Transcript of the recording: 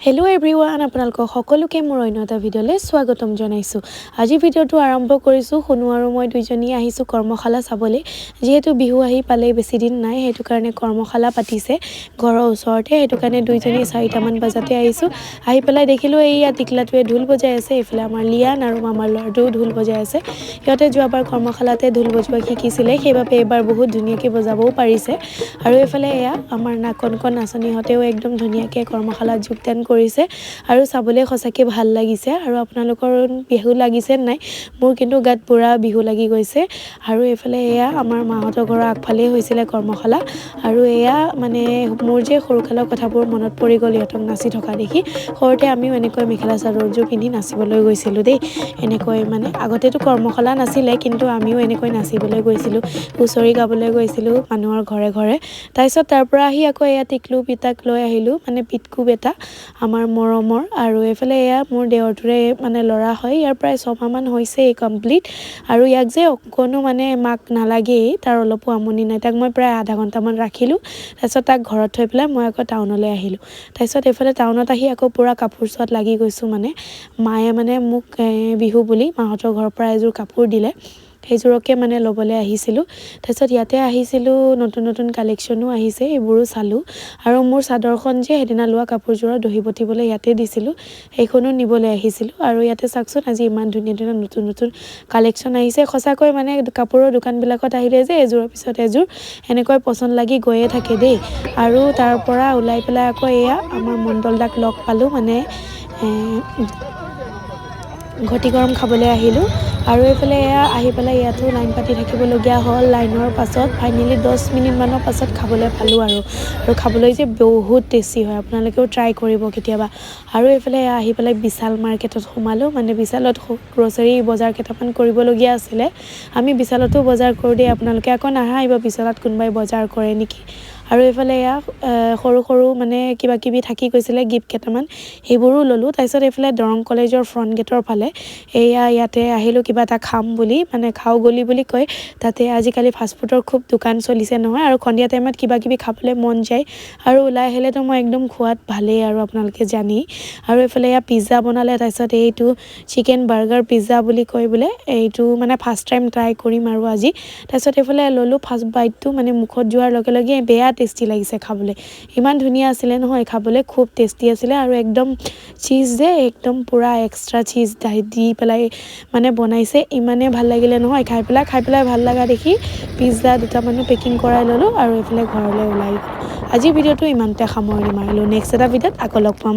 Hello' everyone, আপোনালোকক সকলোকে মোৰ অন্য এটা ভিডিঅ'লৈ স্বাগতম জনাইছোঁ। আজি ভিডিঅ'টো আৰম্ভ কৰিছোঁ। শুনো আৰু মই দুইজনী আহিছোঁ কৰ্মশালা চাবলৈ। যিহেতু বিহু আহি পালেই বেছি দিন নাই, সেইটো কাৰণে কৰ্মশালা পাতিছে ঘৰৰ ওচৰতে। সেইটো কাৰণে দুইজনী 4টামান বজাতে আহিছোঁ। আহি পেলাই দেখিলোঁ এইয়া টিকলাটোৱে ঢোল বজাই আছে। এইফালে আমাৰ লিয়ান আৰু মামাৰ ল'ৰাটোও ঢোল বজাই আছে। সিহঁতে যোৱাবাৰ কৰ্মশালাতে ঢোল বজোৱা শিকিছিলে, সেইবাবে এইবাৰ বহুত ধুনীয়াকৈ বজাবও পাৰিছে। আৰু এইফালে এয়া আমাৰ নাকনকন নাচনীহঁতেও একদম ধুনীয়াকৈ কৰ্মশালাত যোগদান কৰিছে আৰু চাবলৈ সঁচাকৈ ভাল লাগিছে। আৰু আপোনালোকৰ বিহু লাগিছে নাই? মোৰ কিন্তু গাত পুৰা বিহু লাগি গৈছে। আৰু এইফালে এয়া আমাৰ মাহঁতৰ ঘৰৰ আগফালেই হৈছিলে কৰ্মশালা। আৰু এয়া মানে মোৰ যে সৰুকালৰ কথাবোৰ মনত পৰি গ'ল ইহঁতক নাচি থকা দেখি। সৰুতে আমিও এনেকৈ মেখেলা চাদৰযোৰ পিন্ধি নাচিবলৈ গৈছিলোঁ দেই। এনেকৈ মানে আগতেতো কৰ্মশালা নাছিলে, কিন্তু আমিও এনেকৈ নাচিবলৈ গৈছিলোঁ, হুঁচৰি গাবলৈ গৈছিলোঁ মানুহৰ ঘৰে ঘৰে। তাৰপিছত তাৰ পৰা আহি আকৌ এয়া টিকলু পিতাক লৈ আহিলোঁ, মানে পিতকু বেটা আমাৰ মৰমৰ। আৰু এইফালে এয়া মোৰ দেৱৰটোৰে মানে ল'ৰা হয়, ইয়াৰ প্ৰায় 6 মাহমান হৈছেই কমপ্লিট। আৰু ইয়াক যে অকণো মানে মাক নালাগেই, তাৰ অলপো আমনি নাই। তাক মই প্ৰায় আধা ঘণ্টামান ৰাখিলোঁ, তাৰপিছত তাক ঘৰত থৈ পেলাই মই আকৌ টাউনলৈ আহিলোঁ। তাৰপিছত এইফালে টাউনত আহি আকৌ পূৰা কাপোৰ চোৱাত লাগি গৈছোঁ। মানে মায়ে মানে মোক বিহু বুলি মাহঁতৰ ঘৰৰ পৰা এযোৰ কাপোৰ দিলে, সেইযোৰকে মানে ল'বলৈ আহিছিলোঁ। তাৰপিছত ইয়াতে আহিছিলোঁ, নতুন নতুন কালেকশ্যনো আহিছে, এইবোৰো চালোঁ। আৰু মোৰ চাদৰখন যে সেইদিনা লোৱা কাপোৰযোৰৰ দহি বটিবলৈ ইয়াতে দিছিলোঁ, সেইখনো নিবলৈ আহিছিলোঁ। আৰু ইয়াতে চাওকচোন আজি ইমান ধুনীয়া ধুনীয়া নতুন নতুন কালেকশ্যন আহিছে। সঁচাকৈ মানে কাপোৰৰ দোকানবিলাকত আহিলে যে এযোৰৰ পিছত এযোৰ এনেকৈ পচন্দ লাগি গৈয়ে থাকে দেই। আৰু তাৰ পৰা ওলাই পেলাই আকৌ এয়া আমাৰ মণ্ডল দাক লগ পালোঁ, মানে ঘটি গৰম খাবলৈ আহিলোঁ। আৰু এইফালে এয়া আহি পেলাই ইয়াতো লাইন পাতি থাকিবলগীয়া হ'ল। লাইনৰ পাছত ফাইনেলি 10 মিনিটমানৰ পাছত খাবলৈ পালোঁ। আৰু খাবলৈ যে বহুত টেষ্টি হয়, আপোনালোকেও ট্ৰাই কৰিব কেতিয়াবা। আৰু এইফালে আহি পেলাই বিশাল মাৰ্কেটত সোমালোঁ, মানে বিশালত গ্ৰ'চাৰী বজাৰ কেইটামান কৰিবলগীয়া আছিলে। আমি বিশালতো বজাৰ কৰোঁ দেই, আপোনালোকে আকৌ নাহাঁহিব বিশালত কোনোবাই বজাৰ কৰে নেকি। আৰু এইফালে এয়া সৰু সৰু মানে কিবা কিবি থাকি গৈছিলে গিফ্ট কেইটামান, সেইবোৰো ল'লোঁ। তাৰপিছত এইফালে দৰং কলেজৰ ফ্ৰণ্ট গেটৰ ফালে ইয়াতে আহিলোঁ কিবা এটা খাম বুলি, মানে খাওঁ গলি বুলি কয় তাতে। আজিকালি ফাষ্টফুডৰ খুব দোকান চলিছে নহয়, আৰু সন্ধিয়া টাইমত কিবা কিবি খাবলৈ মন যায়। আৰু ওলাই আহিলেতো মই একদম খোৱাত ভালেই, আৰু আপোনালোকে জানি। আৰু এইফালে পিজ্জা বনালে, তাৰপিছত এইটো চিকেন বাৰ্গাৰ পিজ্জা বুলি কয় বোলে, এইটো মানে ফাৰ্ষ্ট টাইম ট্ৰাই কৰিম আৰু আজি। তাৰপিছত এইফালে ল'লোঁ ফাৰ্ষ্ট বাইটটো, মানে মুখত যোৱাৰ লগে লগে বেয়া টেষ্টি লাগিছে খাবলৈ। ইমান ধুনীয়া আছিলে নহয় খাবলৈ, খুব টেষ্টি আছিলে। আৰু একদম চীজ যে একদম পূৰা এক্সট্ৰা চীজ দি পেলাই মানে বনাইছে, ইমানেই ভাল লাগিলে নহয় খাই পেলাই ভাল লগা দেখি পিজ্জা দুটামানো পেকিং কৰাই ল'লোঁ আৰু এইফালে ঘৰলৈ ওলাই গ'লোঁ। আজিৰ ভিডিঅ'টো ইমানতে সামৰণি মাৰিলোঁ। নেক্সট এটা ভিডিঅ'ত আকৌ লগ পাম।